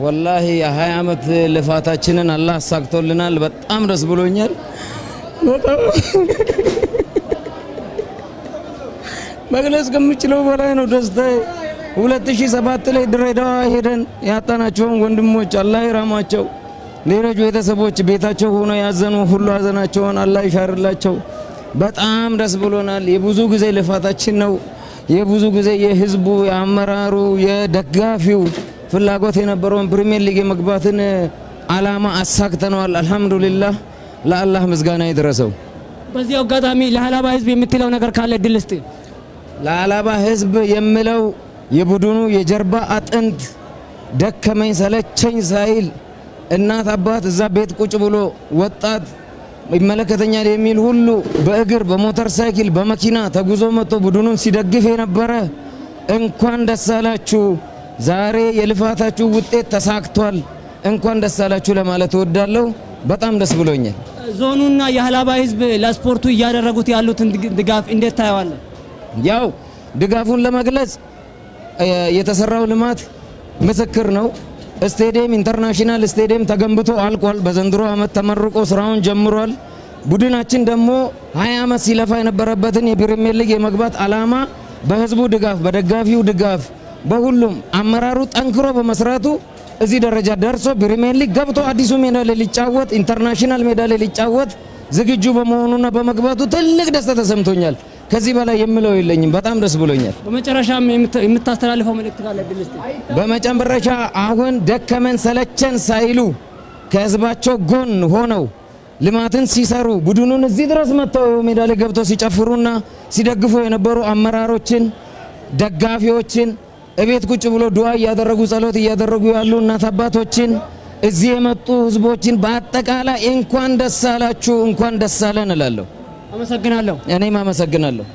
ወላሂ የ20 ዓመት ልፋታችንን አላህ አሳክቶልናል። በጣም ደስ ብሎኛል። መግለጽ ከምችለው በላይ ነው ደስታዬ። 2007 ላይ ድሬዳዋ ሄደን ያጣናቸውን ወንድሞች አላህ ይራማቸው፣ ሌሎች ቤተሰቦች ቤታቸው ሆኖ ያዘኑ ሁሉ ሀዘናቸውን አላህ ይሻርላቸው። በጣም ደስ ብሎናል። የብዙ ጊዜ ልፋታችን ነው። የብዙ ጊዜ የህዝቡ፣ የአመራሩ፣ የደጋፊው ፍላጎት የነበረውን ፕሪሚየር ሊግ የመግባትን አላማ አሳክተነዋል። አልহামዱሊላህ ለአላህ ምስጋና ይድረሰው። በዚህ አጋጣሚ ለሀላባ ህዝብ የምትለው ነገር ካለ ድል እስቲ። ለሀላባ ህዝብ የምለው የቡድኑ የጀርባ አጥንት ደከመኝ ሰለቸኝ ሳይል እናት አባት እዛ ቤት ቁጭ ብሎ ወጣት ይመለከተኛል የሚል ሁሉ በእግር በሞተር ሳይክል በመኪና ተጉዞ መጥቶ ቡድኑን ሲደግፍ የነበረ እንኳን ደስ አላችሁ። ዛሬ የልፋታችሁ ውጤት ተሳክቷል። እንኳን ደስ አላችሁ ለማለት እወዳለሁ። በጣም ደስ ብሎኛል። ዞኑና የሀላባ ህዝብ ለስፖርቱ እያደረጉት ያሉትን ድጋፍ እንዴት ታየዋለህ? ያው ድጋፉን ለመግለጽ የተሰራው ልማት ምስክር ነው። ስቴዲየም ኢንተርናሽናል ስቴዲየም ተገንብቶ አልቋል። በዘንድሮ አመት ተመርቆ ስራውን ጀምሯል። ቡድናችን ደግሞ 20 አመት ሲለፋ የነበረበትን የፕሪሚየር ሊግ የመግባት አላማ በህዝቡ ድጋፍ፣ በደጋፊው ድጋፍ፣ በሁሉም አመራሩ ጠንክሮ በመስራቱ እዚህ ደረጃ ደርሶ ፕሪሚየር ሊግ ገብቶ አዲሱ ሜዳ ላይ ሊጫወት ኢንተርናሽናል ሜዳ ላይ ሊጫወት ዝግጁ በመሆኑና በመግባቱ ትልቅ ደስታ ተሰምቶኛል። ከዚህ በላይ የምለው የለኝም። በጣም ደስ ብሎኛል። በመጨረሻም የምታስተላልፈው መልእክት ካለ ድልስ? በመጨረሻ አሁን ደከመን ሰለቸን ሳይሉ ከህዝባቸው ጎን ሆነው ልማትን ሲሰሩ ቡድኑን እዚህ ድረስ መጥተው ሜዳ ላይ ገብተው ሲጨፍሩና ሲደግፉ የነበሩ አመራሮችን፣ ደጋፊዎችን፣ እቤት ቁጭ ብሎ ዱዓ እያደረጉ ጸሎት እያደረጉ ያሉ እናት አባቶችን፣ እዚህ የመጡ ህዝቦችን በአጠቃላይ እንኳን ደስ አላችሁ፣ እንኳን ደስ አለን እላለሁ። አመሰግናለሁ። እኔም አመሰግናለሁ።